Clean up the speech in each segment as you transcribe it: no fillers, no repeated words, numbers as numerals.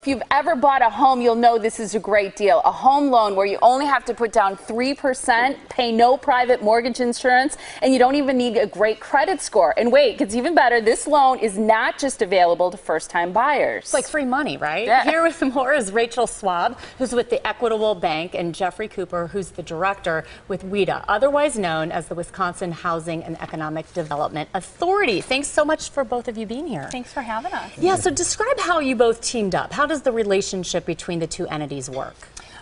If you've ever bought a home, you'll know this is a great deal. A home loan where you only have to put down 3%, pay no private mortgage insurance, and you don't even need a great credit score. And wait, it gets even better. This loan is not just available to first-time buyers. It's like free money, right? Yeah. Here with more is Rachel Schwab, who's with the Equitable Bank, and Geoffrey Cooper, who's the director with WHEDA, otherwise known as the Wisconsin Housing and Economic Development Authority. Thanks so much for both of you being here. Thanks for having us. Yeah, so describe how you both teamed up. How does the relationship between the two entities work?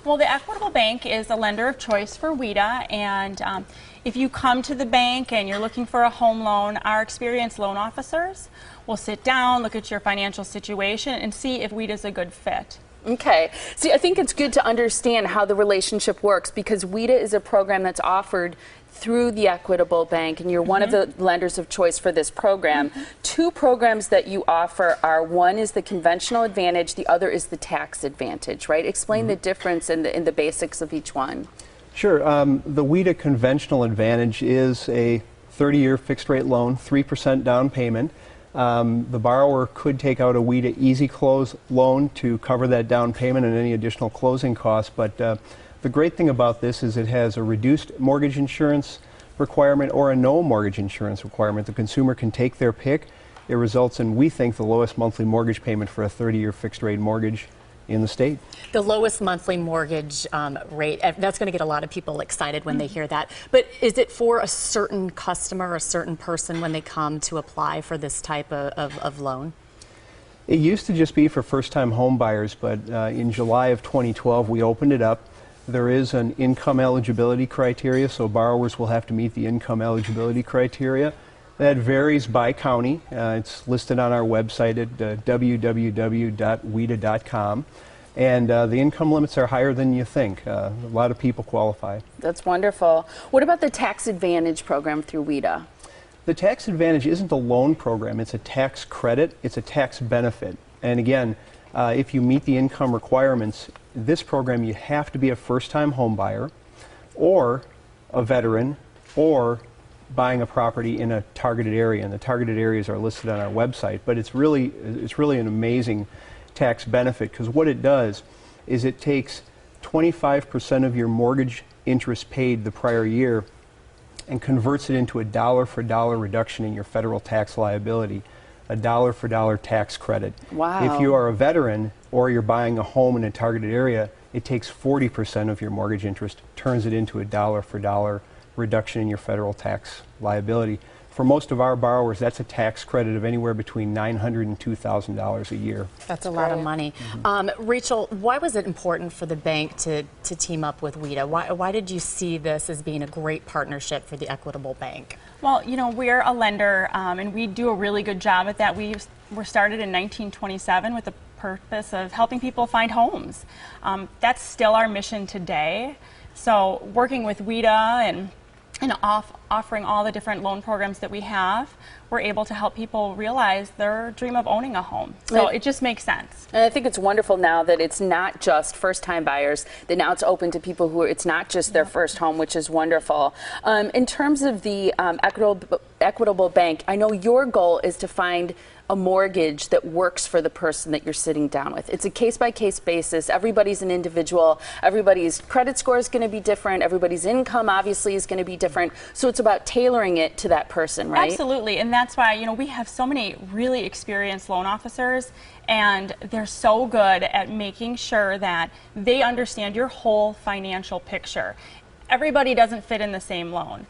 Well, the Equitable Bank is a lender of choice for WHEDA, and if you come to the bank and you're looking for a home loan, our experienced loan officers will sit down, look at your financial situation, and see if WHEDA is a good fit. Okay. See, I think it's good to understand how the relationship works because WHEDA is a program that's offered through the Equitable Bank, and you're one of the lenders of choice for this program. Two programs that you offer are, one is the conventional advantage, the other is the tax advantage, right? Explain the difference in the basics of each one. Sure. The WHEDA conventional advantage is a 30-year fixed-rate loan, 3% down payment. The borrower could take out a WHEDA Easy Close loan to cover that down payment and any additional closing costs, but the great thing about this is it has a reduced mortgage insurance requirement or a no mortgage insurance requirement. The consumer can take their pick. It results in, we think, the lowest monthly mortgage payment for a 30-year fixed-rate mortgage in the state. The lowest monthly mortgage rate, that's going to get a lot of people excited when they hear that. But is it for a certain customer, a certain person when they come to apply for this type of loan? It used to just be for first-time home buyers, but in July of 2012 we opened it up. There is an income eligibility criteria, so borrowers will have to meet the income eligibility criteria. That varies by county. It's listed on our website at www.wheda.com. And the income limits are higher than you think. A lot of people qualify. That's wonderful. What about the tax advantage program through WHEDA? The tax advantage isn't a loan program. It's a tax credit. It's a tax benefit. And again, if you meet the income requirements, this program you have to be a first-time home buyer or a veteran or buying a property in a targeted area, and the targeted areas are listed on our website. But it's really an amazing tax benefit because what it does is it takes 25% of your mortgage interest paid the prior year and converts it into a dollar-for-dollar reduction in your federal tax liability, a dollar-for-dollar tax credit. Wow. If you are a veteran or you're buying a home in a targeted area, it takes 40% of your mortgage interest, turns it into a dollar-for-dollar reduction in your federal tax liability. For most of our borrowers, that's a tax credit of anywhere between $900 and $2,000 a year. That's a lot of money. Rachel, why was it important for the bank to team up with WHEDA? Why did you see this as being a great partnership for the Equitable Bank? Well, you know, we're a lender, and we do a really good job at that. We were started in 1927 with the purpose of helping people find homes. That's still our mission today. So working with WHEDA and offering all the different loan programs that we have, we're able to help people realize their dream of owning a home. So it just makes sense. And I think it's wonderful now that it's not just first-time buyers, that now it's open to people who it's not just their first home, which is wonderful. In terms of the Equitable Bank, I know your goal is to find a mortgage that works for the person that you're sitting down with. It's a case-by-case basis. Everybody's an individual. Everybody's credit score is going to be different. Everybody's income obviously is going to be different. So it's about tailoring it to that person, right? Absolutely, and that's why, you know, we have so many really experienced loan officers, and they're so good at making sure that they understand your whole financial picture. Everybody doesn't fit in the same loan.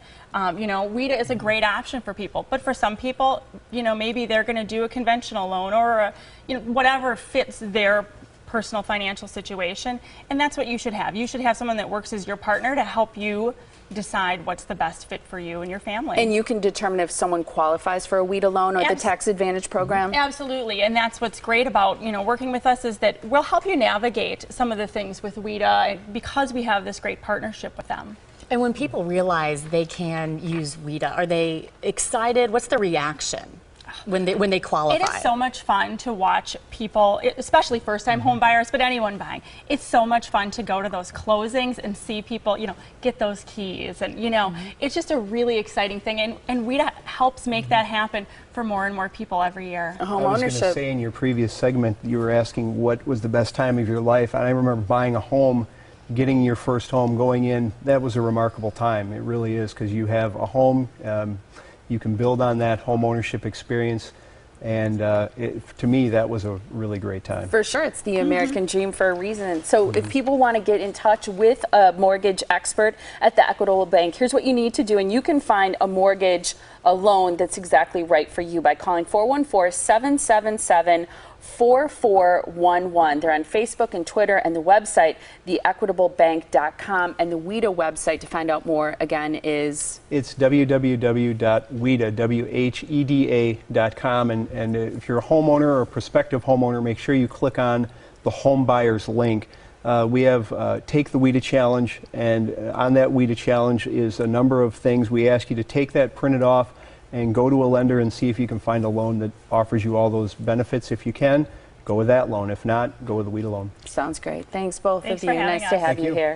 You know, WHEDA is a great option for people, but for some people, you know, maybe they're going to do a conventional loan or you know, whatever fits their personal financial situation, and that's what you should have. You should have someone that works as your partner to help you decide what's the best fit for you and your family. And you can determine if someone qualifies for a WHEDA loan or the tax advantage program? Absolutely, and that's what's great about, you know, working with us is that we'll help you navigate some of the things with WHEDA because we have this great partnership with them. And when people realize they can use WHEDA, are they excited? What's the reaction? when they qualify? It is so much fun to watch people, especially first-time home buyers, but anyone buying. It's so much fun to go to those closings and see people, get those keys, and it's just a really exciting thing. And WHEDA helps make that happen for more and more people every year. Home I was going to ownership. say in your previous segment, you were asking what was the best time of your life. And I remember buying a home, getting your first home, going in. That was a remarkable time. It really is, because you have a home. You can build on that home ownership experience. And to me, that was a really great time. For sure, it's the American dream for a reason. So if people want to get in touch with a mortgage expert at the Equitable Bank, here's what you need to do. And you can find a mortgage, a loan that's exactly right for you by calling 414-777-4411. They're on Facebook and Twitter, and the website, theequitablebank.com, and the WHEDA website to find out more, again, is? It's www.WHEDA.com, and if you're a homeowner or a prospective homeowner, make sure you click on the Home Buyers link. We have Take the WHEDA Challenge, and on that WHEDA Challenge is a number of things. We ask you to take that, print it off, and go to a lender and see if you can find a loan that offers you all those benefits. If you can, go with that loan. If not, go with the WHEDA loan. Sounds great. Thanks, both Thanks of you. for having Nice to us. have Thank you you. here.